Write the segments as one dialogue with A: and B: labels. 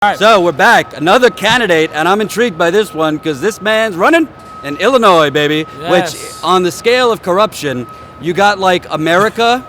A: All right.
B: So we're back. Another candidate, and I'm intrigued by this one because this man's running in Illinois, baby.
A: Yes.
B: Which, on the scale of corruption, you got like America,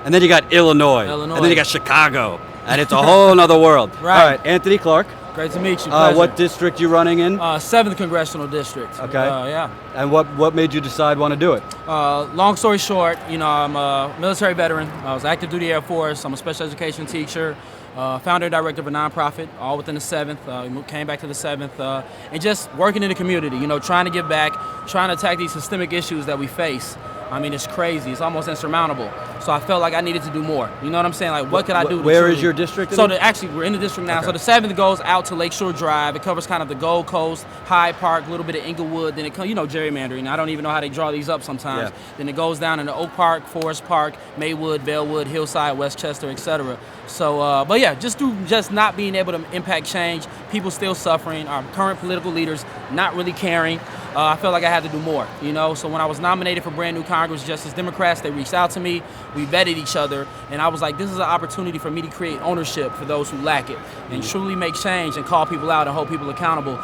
B: and then you got Illinois, and then you got Chicago, and it's a whole nother world.
A: Right.
B: All right, Anthony Clark.
A: Great to meet you. Pleasure.
B: What district you running in?
A: 7th Congressional District.
B: Okay.
A: Yeah.
B: And what made you decide want to do it?
A: Long story short, I'm a military veteran. I was active duty Air Force. I'm a special education teacher. Founder and director of a nonprofit, all within the 7th. Came back to the 7th, and just working in the community. Trying to give back, trying to attack these systemic issues that we face. I mean, it's crazy. It's almost insurmountable. So I felt like I needed to do more. You know what I'm saying? Like, what could I do?
B: Where is your district?
A: So actually, we're in the district now.
B: Okay.
A: So the 7th goes out to Lakeshore Drive. It covers kind of the Gold Coast, Hyde Park, a little bit of Inglewood. Then it comes, gerrymandering. I don't even know how they draw these up sometimes.
B: Yeah.
A: Then it goes down into Oak Park, Forest Park, Maywood, Bellwood, Hillside, Westchester, etc. So, but yeah, just not being able to impact change, people still suffering, our current political leaders not really caring. I felt like I had to do more, So when I was nominated for brand new Congress, Justice Democrats, they reached out to me, we vetted each other, and I was like, this is an opportunity for me to create ownership for those who lack it and truly make change and call people out and hold people accountable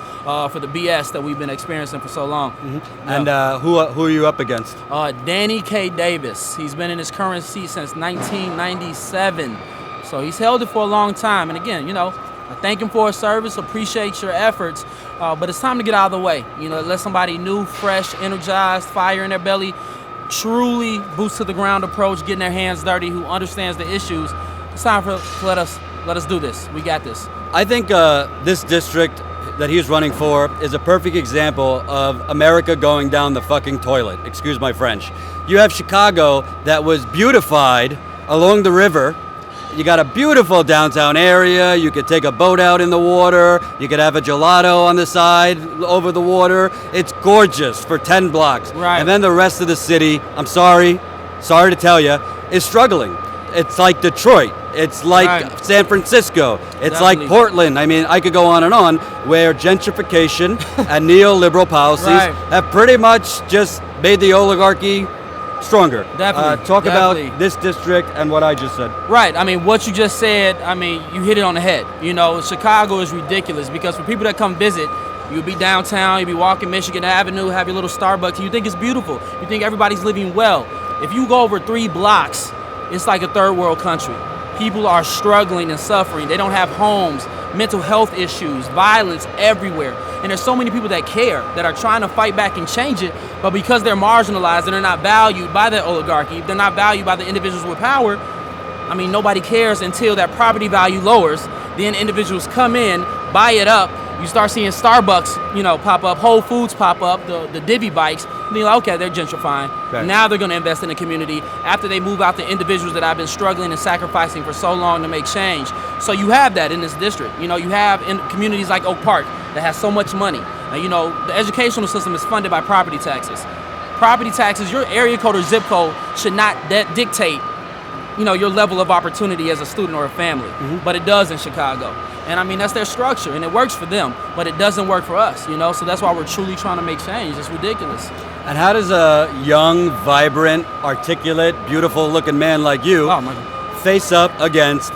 A: for the BS that we've been experiencing for so long.
B: Mm-hmm. And who are you up against?
A: Danny K. Davis. He's been in his current seat since 1997. So he's held it for a long time. And again, I thank him for his service, appreciate your efforts, but it's time to get out of the way. Let somebody new, fresh, energized, fire in their belly, truly boots to the ground approach, getting their hands dirty, who understands the issues. It's time for let us do this. We got this.
B: I think this district that he's running for is a perfect example of America going down the fucking toilet. Excuse my French. You have Chicago that was beautified along the river. You got a beautiful downtown area. You could take a boat out in the water. You could have a gelato on the side over the water. It's gorgeous for 10 blocks.
A: Right.
B: And then the rest of the city, I'm sorry to tell you, is struggling. It's like Detroit. It's like San Francisco. It's like Portland. I mean, I could go on, where gentrification and neoliberal policies have pretty much just made the oligarchy stronger.
A: Definitely.
B: Talk about this district and what I just said.
A: Right. I mean, what you just said, you hit it on the head. Chicago is ridiculous because for people that come visit, you'll be downtown, you'll be walking Michigan Avenue, have your little Starbucks, and you think it's beautiful. You think everybody's living well. If you go over 3 blocks, it's like a third world country. People are struggling and suffering. They don't have homes, mental health issues, violence everywhere. And there's so many people that care, that are trying to fight back and change it, but because they're marginalized and they're not valued by the oligarchy, they're not valued by the individuals with power, nobody cares until that property value lowers. Then individuals come in, buy it up, you start seeing Starbucks, pop up, Whole Foods pop up, the Divvy bikes, and you're like, okay, they're gentrifying. Okay. Now they're gonna invest in the community after they move out the individuals that have been struggling and sacrificing for so long to make change. So you have that in this district. You have in communities like Oak Park that has so much money. The educational system is funded by property taxes. Property taxes, your area code or zip code should not dictate your level of opportunity as a student or a family. Mm-hmm. But it does in Chicago. And that's their structure, and it works for them, but it doesn't work for us, So that's why we're truly trying to make change. It's ridiculous.
B: And how does a young, vibrant, articulate, beautiful-looking man like you face up against,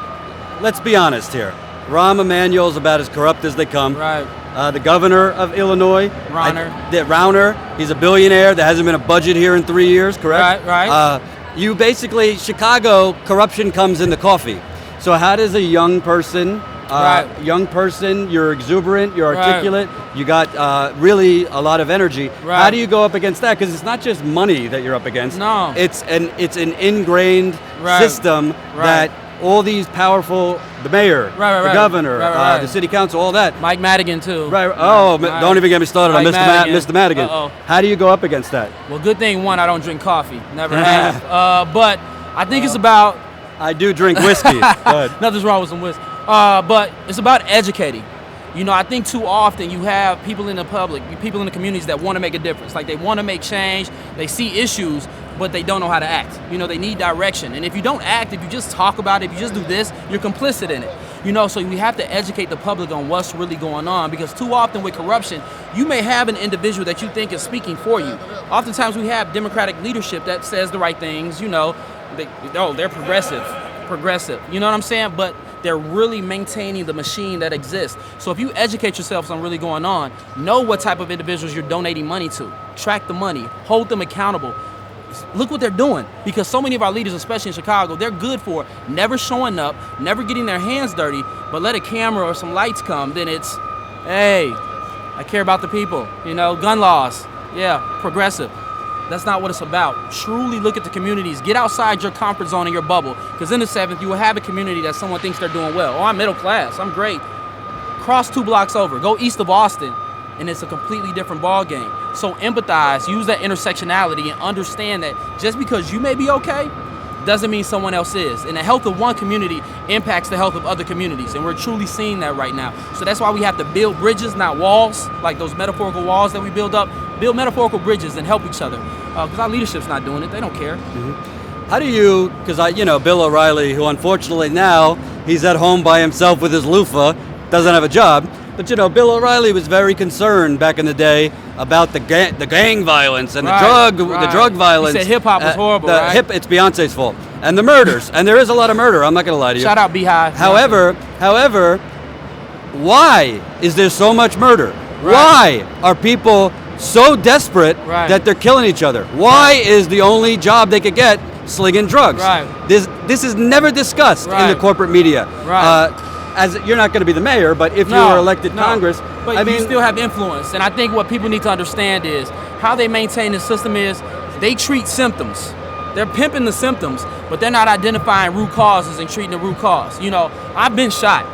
B: let's be honest here, Rahm Emanuel's about as corrupt as they come.
A: Right.
B: The governor of Illinois,
A: Rauner.
B: He's a billionaire. There hasn't been a budget here in 3 years, correct?
A: Right.
B: You basically, Chicago, corruption comes in the coffee. So how does a young person, you're exuberant, you're articulate, you got really a lot of energy. Right. How do you go up against that? Because it's not just money that you're up against.
A: No.
B: It's an ingrained system that all these powerful, the mayor, the governor, the city council, all that.
A: Mike Madigan, too.
B: Right. Oh, don't even get me started on Mr. Madigan. How do you go up against that?
A: Well, good thing, one, I don't drink coffee. Never have. But I think it's about...
B: I do drink whiskey.
A: Nothing's wrong with some whiskey. But it's about educating. I think too often you have people in the public, people in the communities that want to make a difference. Like, they want to make change, they see issues, but they don't know how to act. They need direction. And if you don't act, if you just talk about it, if you just do this, you're complicit in it. So we have to educate the public on what's really going on, because too often with corruption, you may have an individual that you think is speaking for you. Oftentimes we have Democratic leadership that says the right things, they're progressive. You know what I'm saying? But they're really maintaining the machine that exists. So if you educate yourself on really going on, know what type of individuals you're donating money to, track the money, hold them accountable. Look what they're doing, because so many of our leaders, especially in Chicago, they're good for never showing up, never getting their hands dirty, but let a camera or some lights come, then it's, hey, I care about the people, gun laws, yeah, progressive. That's not what it's about. Truly look at the communities. Get outside your comfort zone and your bubble, because in the 7th, you will have a community that someone thinks they're doing well. Oh, I'm middle class, I'm great. Cross 2 blocks over, go east of Austin, and it's a completely different ball game. So empathize, use that intersectionality, and understand that just because you may be okay, doesn't mean someone else is. And the health of one community impacts the health of other communities, and we're truly seeing that right now. So that's why we have to build bridges, not walls, like those metaphorical walls that we build up. Build metaphorical bridges and help each other, because our leadership's not doing it. They don't care.
B: Mm-hmm. How do you, because Bill O'Reilly, who unfortunately now he's at home by himself with his loofah, doesn't have a job. But Bill O'Reilly was very concerned back in the day about the gang violence and the drug violence.
A: He said hip hop was horrible.
B: It's Beyonce's fault, and the murders, and there is a lot of murder. I'm not going to lie to you.
A: Shout out Beehive.
B: However, why is there so much murder? Why are people so desperate that they're killing each other? Why is the only job they could get slinging drugs? This is never discussed in the corporate media. As you're not going to be the mayor, but if you were elected Congress,
A: but you still have influence. And I think what people need to understand is how they maintain the system is they treat symptoms. They're pimping the symptoms, but they're not identifying root causes and treating the root cause. I've been shot,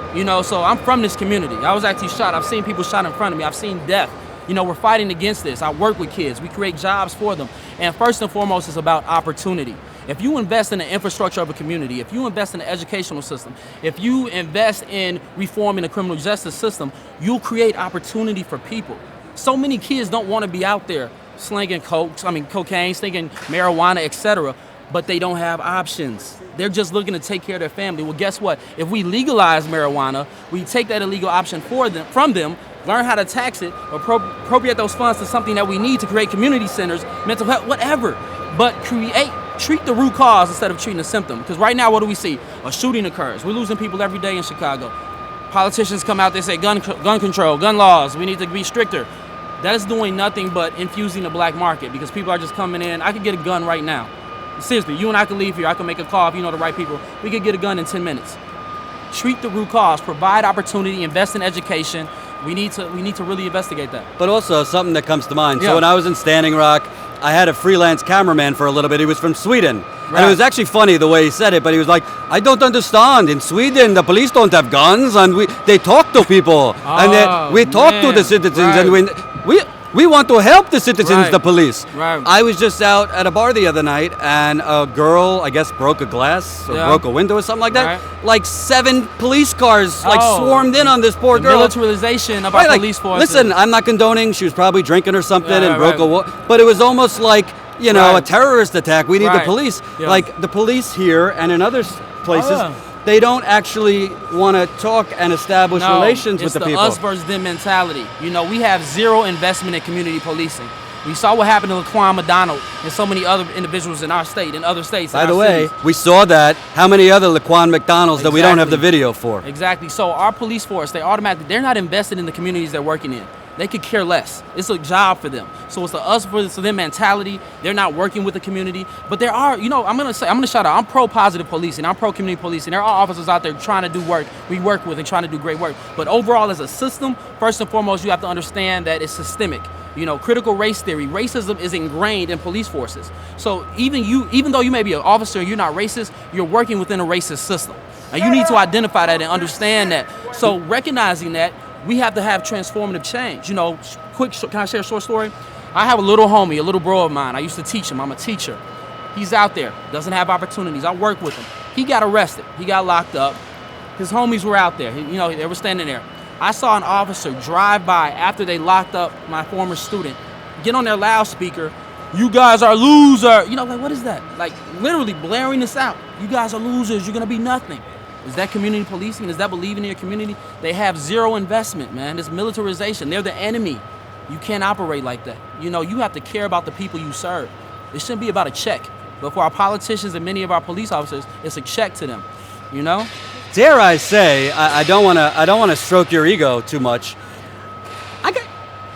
A: so I'm from this community. I was actually shot. I've seen people shot in front of me. I've seen death. We're fighting against this. I work with kids. We create jobs for them. And first and foremost, it's about opportunity. If you invest in the infrastructure of a community, if you invest in the educational system, if you invest in reforming the criminal justice system, you'll create opportunity for people. So many kids don't want to be out there slinging cocaine, slinging marijuana, etc., but they don't have options. They're just looking to take care of their family. Well, guess what? If we legalize marijuana, we take that illegal option from them, learn how to tax it, appropriate those funds to something that we need to create community centers, mental health, whatever. But treat the root cause instead of treating the symptom. Because right now, what do we see? A shooting occurs. We're losing people every day in Chicago. Politicians come out, they say gun control, gun laws, we need to be stricter. That is doing nothing but infusing the black market, because people are just coming in. I could get a gun right now. Seriously, you and I could leave here. I can make a call if you know the right people. We could get a gun in 10 minutes. Treat the root cause, provide opportunity, invest in education. We need to really investigate that.
B: But also something that comes to mind. So when I was in Standing Rock, I had a freelance cameraman for a little bit. He was from Sweden. And it was actually funny the way he said it, but he was like, I don't understand. In Sweden, the police don't have guns, and they talk to people. And we talk to the citizens, and we want to help the citizens, the police. I was just out at a bar the other night, and a girl, I guess, broke a glass or broke a window or something like that. Like 7 police cars swarmed in on this poor girl.
A: Militarization of our police forces.
B: Listen, I'm not condoning. She was probably drinking or something and broke a wall. But it was almost like, a terrorist attack. We need the police. Like the police here and in other places, they don't actually want to talk and establish relations with the people.
A: It's the us versus them mentality. We have zero investment in community policing. We saw what happened to Laquan McDonald and so many other individuals in our state and other states.
B: By the way, we saw that. How many other Laquan McDonalds that we don't have the video for?
A: Exactly. So our police force, they're not invested in the communities they're working in. They could care less. It's a job for them. So it's the us versus them mentality. They're not working with the community. But there are, I'm gonna shout out, I'm pro-positive policing. I'm pro-community policing. There are officers out there trying to do work we work with and trying to do great work. But overall, as a system, first and foremost, you have to understand that it's systemic. Critical race theory, racism is ingrained in police forces. So even though you may be an officer and you're not racist, you're working within a racist system. And you need to identify that and understand that. So recognizing that, we have to have transformative change. Can I share a short story? I have a little homie, a little bro of mine. I used to teach him. I'm a teacher. He's out there, doesn't have opportunities. I work with him. He got arrested. He got locked up. His homies were out there. They were standing there. I saw an officer drive by after they locked up my former student, get on their loudspeaker, "You guys are losers." What is that? Like literally blaring this out. "You guys are losers. You're gonna be nothing." Is that community policing? Is that believing in your community? They have zero investment, man. It's militarization. They're the enemy. You can't operate like that. You have to care about the people you serve. It shouldn't be about a check. But for our politicians and many of our police officers, it's a check to them.
B: dare I say, I don't want to stroke your ego too much.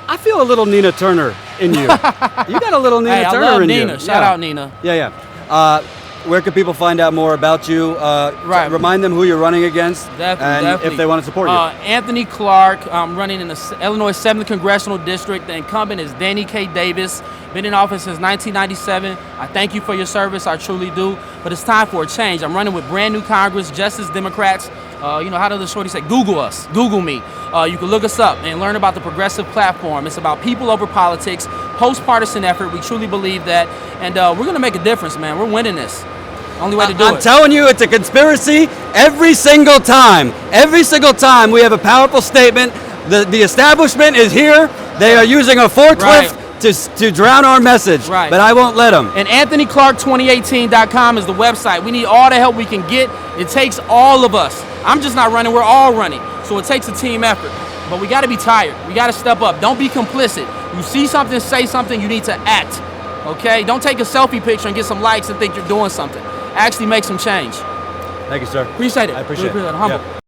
B: I feel a little Nina Turner in you. You got a little Nina
A: Hey, I
B: Turner
A: love
B: in
A: Nina.
B: you.
A: Shout out Nina.
B: Yeah. Where can people find out more about you?
A: Right.
B: Remind them who you're running against,
A: Definitely.
B: if they want to support you.
A: Anthony Clark. I'm running in the Illinois 7th Congressional District. The incumbent is Danny K. Davis. Been in office since 1997. I thank you for your service. I truly do. But it's time for a change. I'm running with brand new Congress, Justice Democrats. How does the shorty say? Google us. Google me. You can look us up and learn about the progressive platform. It's about people over politics, post-partisan effort. We truly believe that. And we're going to make a difference, man. We're winning this. Only way to do it.
B: I'm telling you, it's a conspiracy every single time. Every single time we have a powerful statement. The establishment is here. They are using a forklift to drown our message.
A: Right.
B: But I won't let them.
A: And AnthonyClark2018.com is the website. We need all the help we can get. It takes all of us. I'm just not running. We're all running. So it takes a team effort. But we got to be tired. We got to step up. Don't be complicit. You see something, say something, you need to act. Okay? Don't take a selfie picture and get some likes and think you're doing something. Actually make some change.
B: Thank you, sir.
A: Appreciate it.
B: I appreciate
A: Really
B: it.
A: Humble.
B: Yeah.